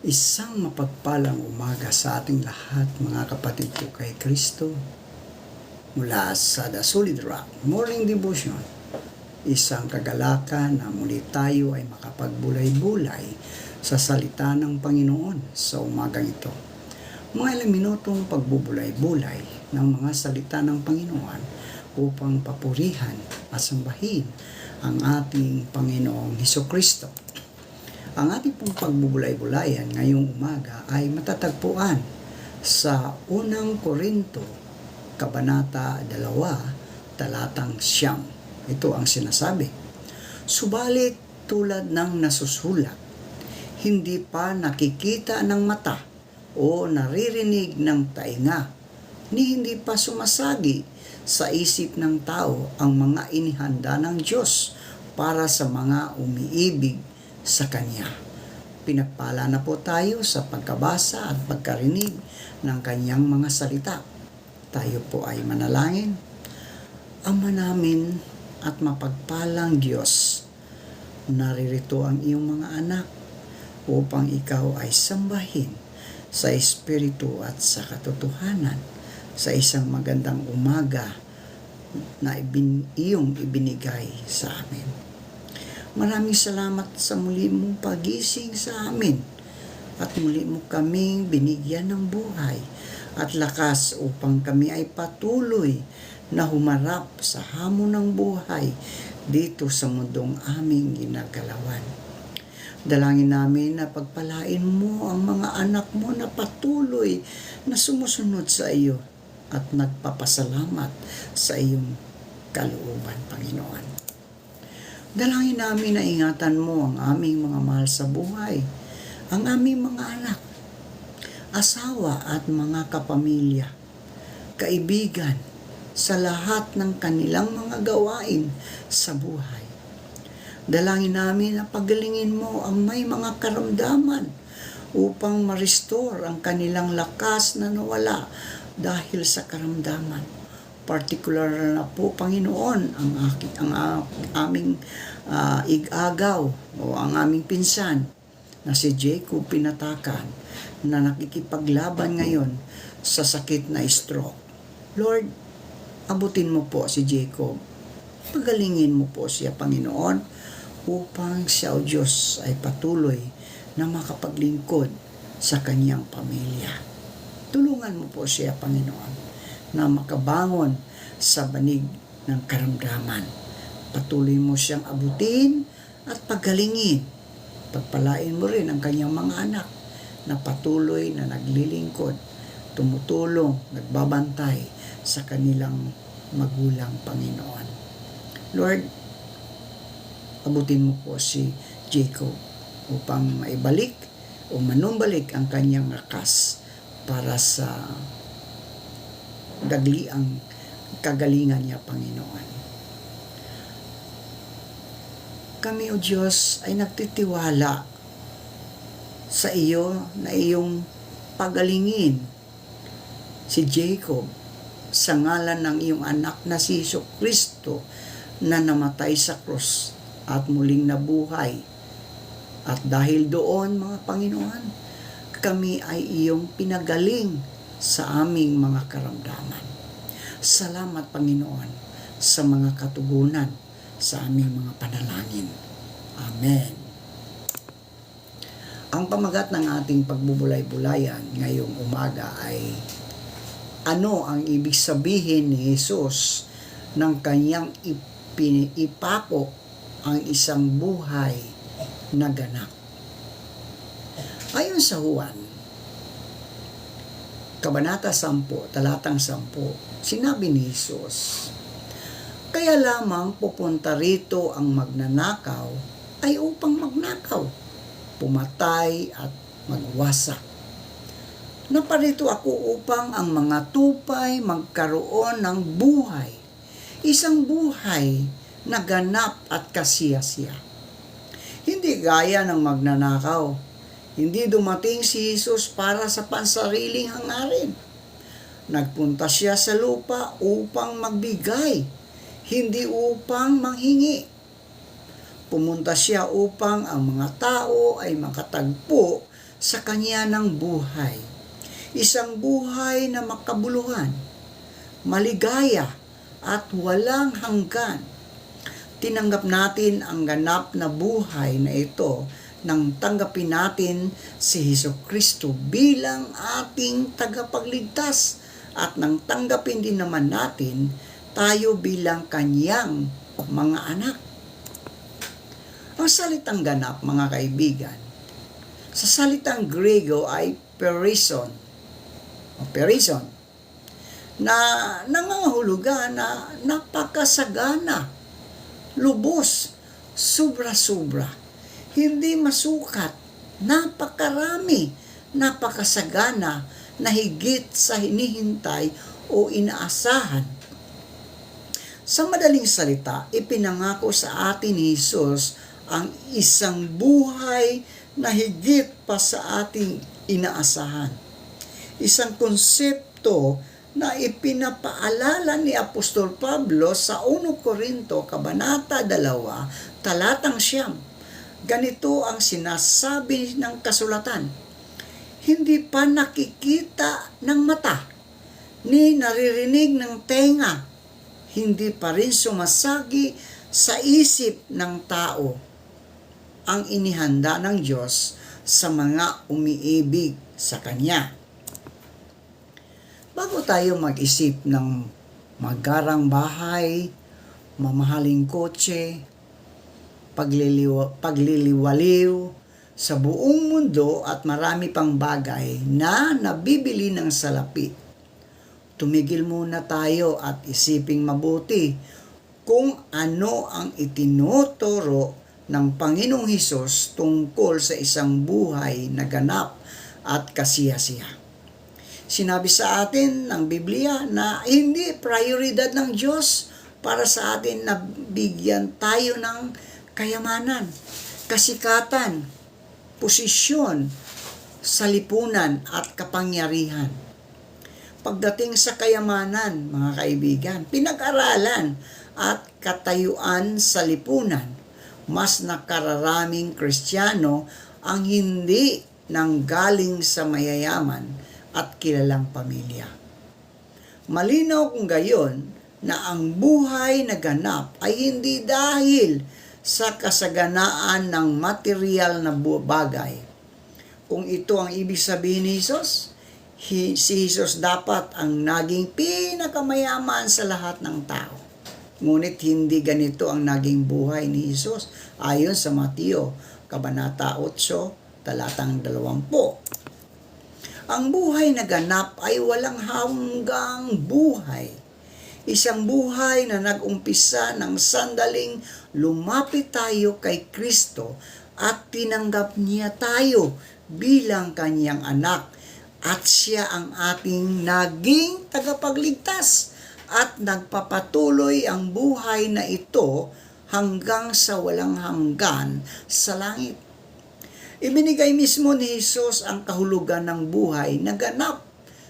Isang mapagpalang umaga sa ating lahat, mga kapatid ko kay Kristo. Mula sa The Solid Rock Morning Devotion, isang kagalakan na muli tayo ay makapagbulay-bulay sa salita ng Panginoon sa umagang ito. Mga ilang minutong pagbubulay-bulay ng mga salita ng Panginoon upang papurihan at sambahin ang ating Panginoong Hesukristo. Ang ating pong pagbubulay-bulayan ngayong umaga ay matatagpuan sa unang Korinto, Kabanata 2, talatang 9. Ito ang sinasabi. Subalit tulad ng nasusulat, hindi pa nakikita ng mata o naririnig ng tainga, ni hindi pa sumasagi sa isip ng tao ang mga inihanda ng Diyos para sa mga umiibig sa Kanya. Pinagpala na po tayo sa pagkabasa at pagkarinig ng Kanyang mga salita. Tayo po ay manalangin. Ama namin at mapagpalang Diyos, naririto ang iyong mga anak upang ikaw ay sambahin sa Espiritu at sa katotohanan sa isang magandang umaga na iyong ibinigay sa amin. Maraming salamat sa muli mong pagising sa amin at muli mo kaming binigyan ng buhay at lakas upang kami ay patuloy na humarap sa hamon ng buhay dito sa mundong aming ginagalawan. Dalangin namin na pagpalain mo ang mga anak mo na patuloy na sumusunod sa iyo at nagpapasalamat sa iyong kalooban, Panginoon. Dalangin namin na ingatan mo ang aming mga mahal sa buhay, ang aming mga anak, asawa at mga kapamilya, kaibigan sa lahat ng kanilang mga gawain sa buhay. Dalangin namin na pagalingin mo ang may mga karamdaman upang ma-restore ang kanilang lakas na nawala dahil sa karamdaman. Particular na po, Panginoon, ang aming igagaw o ang aming pinsan na si Jacob Pinatakan na nakikipaglaban ngayon sa sakit na stroke. Lord, abutin mo po si Jacob. Pagalingin mo po siya, Panginoon, upang siya o Diyos ay patuloy na makapaglingkod sa kanyang pamilya. Tulungan mo po siya, Panginoon, na makabangon sa banig ng karamdaman. Patuloy mo siyang abutin at pagalingin. Pagpalain mo rin ang kanyang mga anak na patuloy na naglilingkod, tumutulong, nagbabantay sa kanilang magulang, Panginoon. Lord, abutin mo po si Jacob upang maibalik o manumbalik ang kanyang lakas para sa dagliang kagalingan niya, Panginoon. Kami, O Diyos, ay nagtitiwala sa iyo na iyong pagalingin si Jacob sa ngalan ng iyong anak na si Hesukristo na namatay sa krus at muling nabuhay. At dahil doon, mga Panginoon, kami ay iyong pinagaling sa aming mga karamdaman. Salamat, Panginoon, sa mga katugunan sa aming mga panalangin. Amen. Ang pamagat ng ating pagbubulay-bulayan ngayong umaga ay ano ang ibig sabihin ni Jesus ng kanyang ipako ang isang buhay na ganap. Ayon sa Juan, Kabanata 10, talatang 10, sinabi ni Jesus, kaya lamang pupunta rito ang magnanakaw ay upang magnakaw, pumatay at magwasak. Naparito ako upang ang mga tupay magkaroon ng buhay, isang buhay na ganap at kasiyasiya. Hindi gaya ng magnanakaw. Hindi dumating si Jesus para sa pansariling hangarin. Nagpunta siya sa lupa upang magbigay, hindi upang manghingi. Pumunta siya upang ang mga tao ay makatagpo sa kanya ng buhay. Isang buhay na makabuluhan, maligaya at walang hanggan. Tinanggap natin ang ganap na buhay na ito nang tanggapin natin si Hesukristo bilang ating tagapagligtas at nang tanggapin din naman natin tayo bilang kanyang mga anak. Ang salitang ganap, mga kaibigan, sa salitang Grego ay perison, na nangangahulugan na napakasagana, lubos, sobra-sobra, hindi masukat, napakarami, napakasagana na higit sa hinihintay o inaasahan. Sa madaling salita, ipinangako sa atin ni Jesus ang isang buhay na higit pa sa ating inaasahan. Isang konsepto na ipinapaalala ni Apostol Pablo sa 1 Corinto, Kabanata 2, talatang 9. Ganito ang sinasabi ng kasulatan: hindi pa nakikita ng mata, ni naririnig ng tenga, hindi pa rin sumasagi sa isip ng tao ang inihanda ng Diyos sa mga umiibig sa Kanya. Bago tayo mag-isip ng magarang bahay, mamahaling kotse, pagliliwaliw sa buong mundo at marami pang bagay na nabibili ng salapi, tumigil muna tayo at isiping mabuti kung ano ang itinuturo ng Panginoong Hesus tungkol sa isang buhay na ganap at kasiyasiya. Sinabi sa atin ng Biblia na hindi prioridad ng Diyos para sa atin na bigyan tayo ng kayamanan, kasikatan, posisyon sa lipunan at kapangyarihan. Pagdating sa kayamanan, mga kaibigan, pinag-aralan at katayuan sa lipunan, mas nakararaming Kristiyano ang hindi nanggaling sa mayayaman at kilalang pamilya. Malinaw kung gayon na ang buhay na ganap ay hindi dahil sa kasaganaan ng material na bagay. Kung ito ang ibig sabihin ni Jesus, si Jesus dapat ang naging pinakamayaman sa lahat ng tao. Ngunit hindi ganito ang naging buhay ni Jesus ayon sa Mateo, Kabanata 8, talatang 20. Ang buhay na ganap ay walang hanggang buhay. Isang buhay na nag-umpisa ng sandaling lumapit tayo kay Kristo at tinanggap niya tayo bilang kanyang anak at siya ang ating naging tagapagligtas at nagpapatuloy ang buhay na ito hanggang sa walang hanggan sa langit. Ibinigay mismo ni Jesus ang kahulugan ng buhay na ganap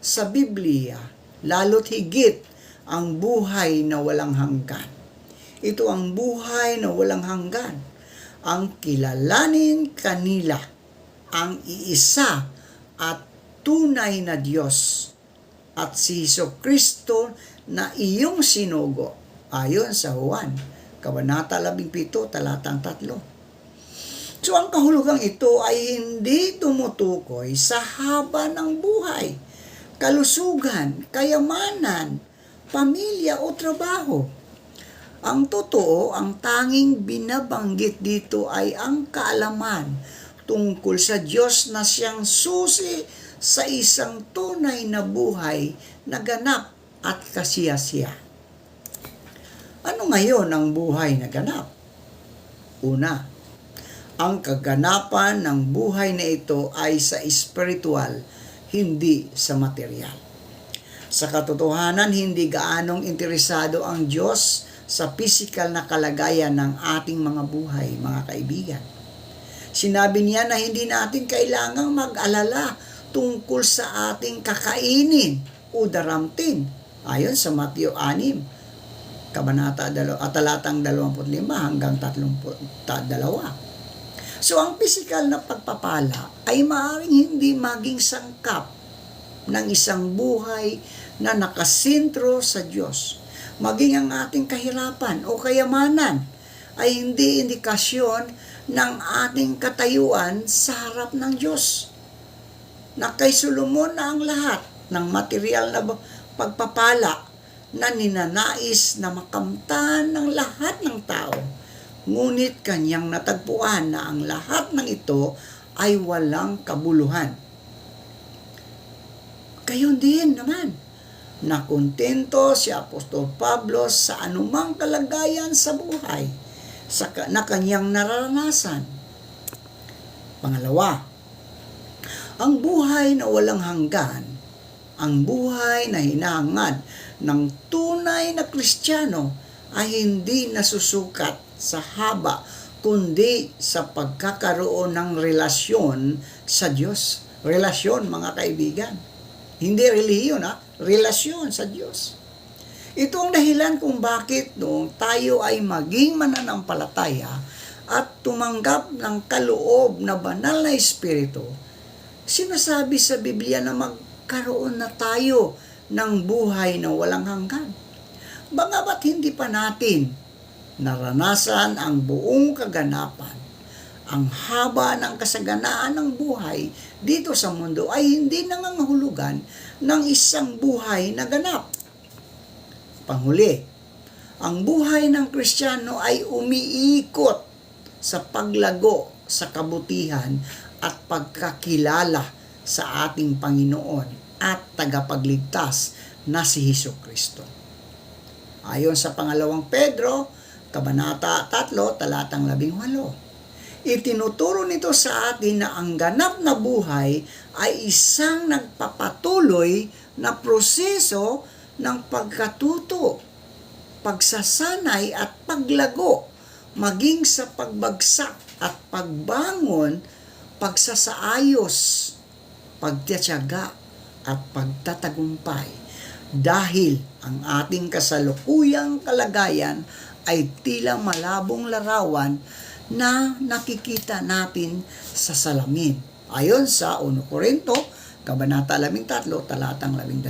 sa Biblia, lalo't higit ang buhay na walang hanggan. Ito ang buhay na walang hanggan. Ang kilalanin kanila ang iisa at tunay na Diyos at si Hesukristo na iyong sinugo ayon sa Juan, Kabanata 17, talatang 3. So ang kahulugang ito ay hindi tumutukoy sa haba ng buhay, kalusugan, kayamanan, pamilya o trabaho. Ang totoo, ang tanging binabanggit dito ay ang kaalaman tungkol sa Diyos na siyang susi sa isang tunay na buhay na ganap at kasiyasiya. Ano ngayon ang buhay na ganap? Una, ang kaganapan ng buhay na ito ay sa espiritual, hindi sa material. Sa katotohanan, hindi gaanong interesado ang Diyos sa pisikal na kalagayan ng ating mga buhay, mga kaibigan. Sinabi niya na hindi natin kailangang mag-alala tungkol sa ating kakainin o daramtin, ayon sa Mateo 6, talatang 25 hanggang 32. So ang pisikal na pagpapala ay maaaring hindi maging sangkap ng isang buhay na nakasentro sa Diyos. Maging ang ating kahirapan o kayamanan ay hindi indikasyon ng ating katayuan sa harap ng Diyos. Na kay Solomon na ang lahat ng material na pagpapala na ninanais na makamtan ng lahat ng tao. Ngunit kanyang natagpuan na ang lahat ng ito ay walang kabuluhan. Gayon din naman, nakontento si Apostol Pablo sa anumang kalagayan sa buhay na kanyang nararanasan. Pangalawa, ang buhay na walang hanggan, ang buhay na hinahangad ng tunay na Kristiyano ay hindi nasusukat sa haba, kundi sa pagkakaroon ng relasyon sa Diyos. Relasyon, mga kaibigan. Hindi relihiyon, relasyon sa Diyos. Ito ang dahilan kung bakit noong tayo ay maging mananampalataya at tumanggap ng kaloob na banal na Espiritu, sinasabi sa Biblia na magkaroon na tayo ng buhay na walang hanggan. Bagamat hindi pa natin naranasan ang buong kaganapan, ang haba ng kasaganaan ng buhay dito sa mundo ay hindi nangangahulugan ng isang buhay na ganap. Panghuli, ang buhay ng Kristiyano ay umiikot sa paglago sa kabutihan at pagkakilala sa ating Panginoon at tagapagligtas na si Hesukristo. Ayon sa pangalawang Pedro, Kabanata 3, talatang 18. Itinuturo nito sa atin na ang ganap na buhay ay isang nagpapatuloy na proseso ng pagkatuto, pagsasanay at paglago, maging sa pagbagsak at pagbangon, pagsasaayos, pagtitiyaga at pagtatagumpay. Dahil ang ating kasalukuyang kalagayan ay tila malabong larawan na nakikita natin sa salamin. Ayon sa 1 Korinto, Kabanata 13, talatang 12.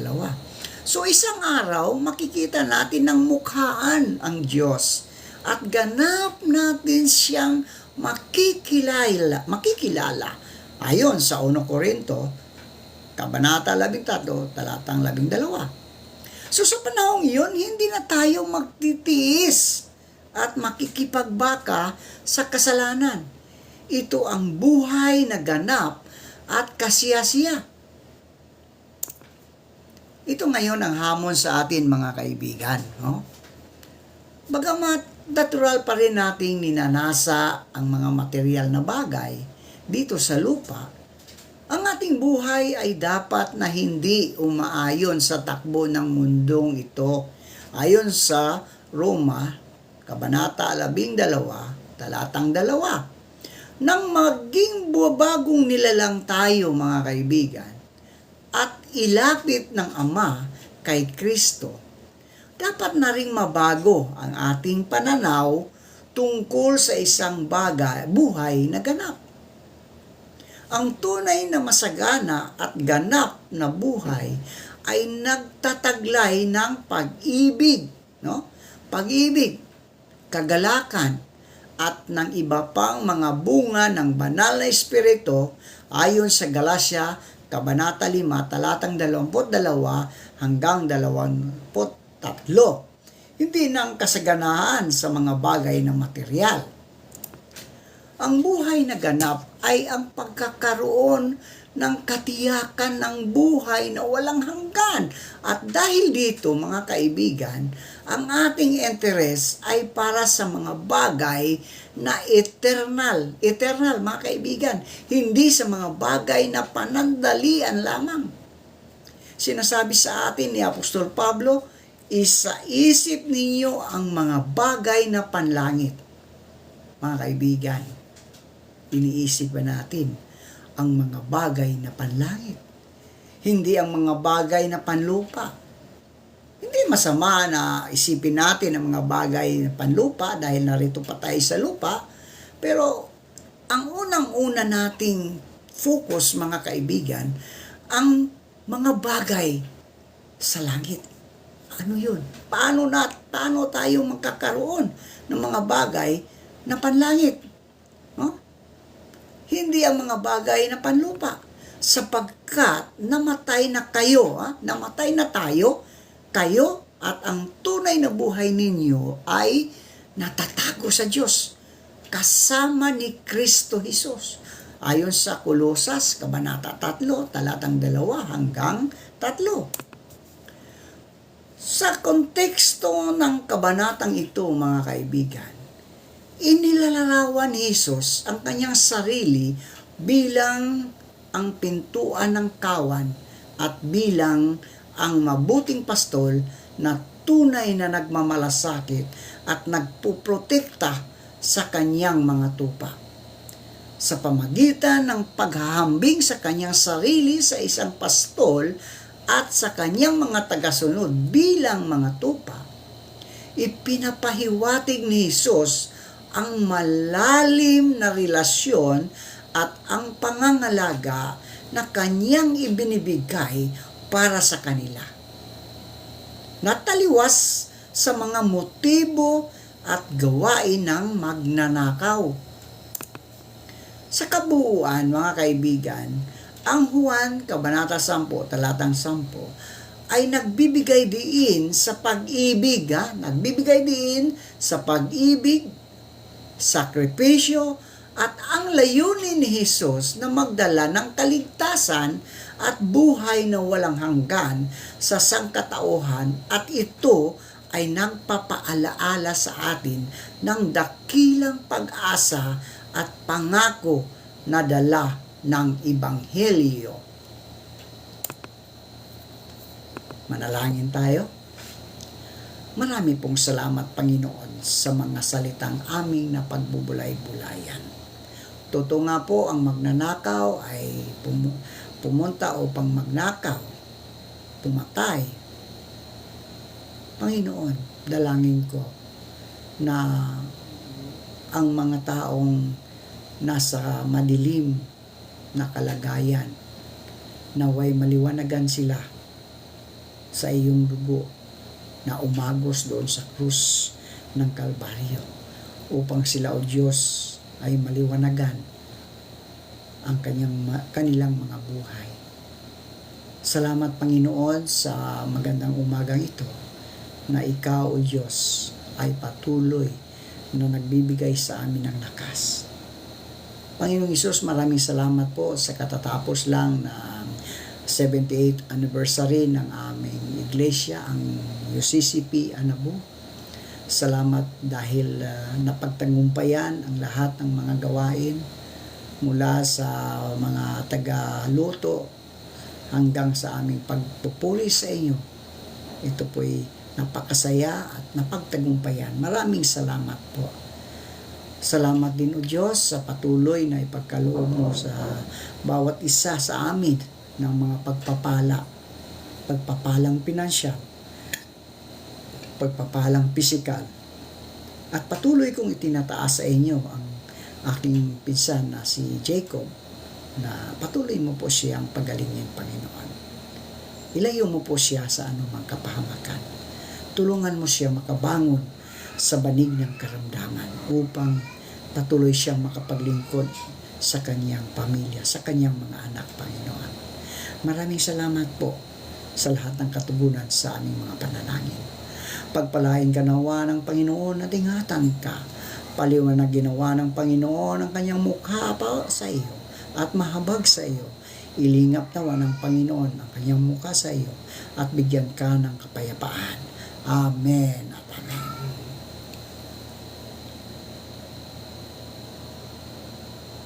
So isang araw, makikita natin ng mukhaan ang Diyos at ganap natin siyang makikilala. Ayon sa 1 Korinto, Kabanata 13, talatang 12. So sa panahong iyon, hindi na tayo magtitiis at makikipagbaka sa kasalanan. Ito ang buhay na ganap at kasiyasiya. Ito ngayon ang hamon sa atin, mga kaibigan. No? Bagamat natural pa rin nating ninanasa ang mga material na bagay dito sa lupa, ang ating buhay ay dapat na hindi umaayon sa takbo ng mundong ito. Ayon sa Roma, Kabanata 12, talatang 2. Nang maging bagong nilalang tayo, mga kaibigan, at ilapit ng Ama kay Kristo, dapat na ring mabago ang ating pananaw tungkol sa isang buhay na ganap. Ang tunay na masagana at ganap na buhay ay nagtataglay ng pag-ibig, no? Pag-ibig, kagalakan, at ng iba pang mga bunga ng banal na Espiritu ayon sa Galatia, Kabanata 5, talatang 22 hanggang 23. Hindi ng kasaganahan sa mga bagay na material. Ang buhay na ganap ay ang pagkakaroon ng katiyakan ng buhay na walang hanggan. At dahil dito, mga kaibigan, ang ating interes ay para sa mga bagay na eternal, mga kaibigan, hindi sa mga bagay na panandalian lamang. Sinasabi sa atin ni Apostol Pablo, isaisip ninyo ang mga bagay na panlangit. Mga kaibigan, iniisip ba natin ang mga bagay na panlangit? Hindi ang mga bagay na panlupa. Hindi masama na isipin natin ang mga bagay na panlupa dahil narito pa tayo sa lupa, pero ang unang-una nating focus, mga kaibigan, ang mga bagay sa langit. Ano yun? Paano tayo magkakaroon ng mga bagay na panlangit? No? Hindi ang mga bagay na panlupa. Sapagkat namatay na kayo, namatay na tayo, kayo at ang tunay na buhay ninyo ay natatago sa Diyos kasama ni Kristo Jesus. Ayon sa Kolosas, Kabanata 3, talatang 2 hanggang 3. Sa konteksto ng kabanatang ito, mga kaibigan, inilalarawan ni Jesus ang kanyang sarili bilang ang pintuan ng kawan at bilang ang mabuting pastol na tunay na nagmamalasakit at nagpuprotekta sa kanyang mga tupa. Sa pamagitan ng paghahambing sa kanyang sarili sa isang pastol at sa kanyang mga tagasunod bilang mga tupa, ipinapahiwatig ni Jesus ang malalim na relasyon at ang pangangalaga na kanyang ibinibigay para sa kanila. Nataliwas sa mga motibo at gawain ng magnanakaw. Sa kabuuan, mga kaibigan, ang Juan, Kabanata 10, talatang 10, ay nagbibigay diin sa pag-ibig, nagbibigay diin sa pag-ibig, sakripisyo, at ang layunin ni Jesus na magdala ng kaligtasan at buhay na walang hanggan sa sangkatauhan, at ito ay nagpapaalaala sa atin ng dakilang pag-asa at pangako na dala ng Ebanghelyo. Manalangin tayo. Marami pong salamat, Panginoon, sa mga salitang aming na pagbubulay-bulayan. Totoo nga po, ang magnanakaw ay pumunta upang magnakaw, pumatay. Panginoon, dalangin ko na ang mga taong nasa madilim na kalagayan, naway maliwanagan sila sa iyong dugo na umagos doon sa krus ng Kalbaryo, upang sila, O Diyos, ay maliwanagan ang kanilang mga buhay. Salamat, Panginoon, sa magandang umagang ito na Ikaw, O Diyos, ay patuloy na nagbibigay sa amin ng lakas. Panginoong Hesus, maraming salamat po sa katatapos lang ng 78th anniversary ng aming iglesia, ang UCCP Anabu. Salamat dahil napagtagumpayan ang lahat ng mga gawain mula sa mga taga-luto hanggang sa aming pagpupuri sa inyo. Ito po'y napakasaya at napagtagumpayan. Maraming salamat po. Salamat din, O Diyos, sa patuloy na ipagkaloob mo sa bawat isa sa amin ng mga pagpapalang pinansyal, pagpapalang pisikal, at patuloy kong itinataas sa inyo ang aking pinsan na si Jacob, na patuloy mo po siyang pagalingin, Panginoon. Ilayo mo po siya sa anumang kapahamakan. Tulungan mo siya makabangon sa banig ng karamdaman upang patuloy siyang makapaglingkod sa kanyang pamilya, sa kanyang mga anak, Panginoon. Maraming salamat po sa lahat ng katugunan sa aming mga panalangin. Pagpalain ka nawa ng Panginoon at ingatan ka. Paliwanag ginawa ng Panginoon ang kanyang mukha pa sa iyo at mahabag sa iyo. Ilingap nawa ng Panginoon ang kanyang mukha sa iyo at bigyan ka ng kapayapaan. Amen at amen.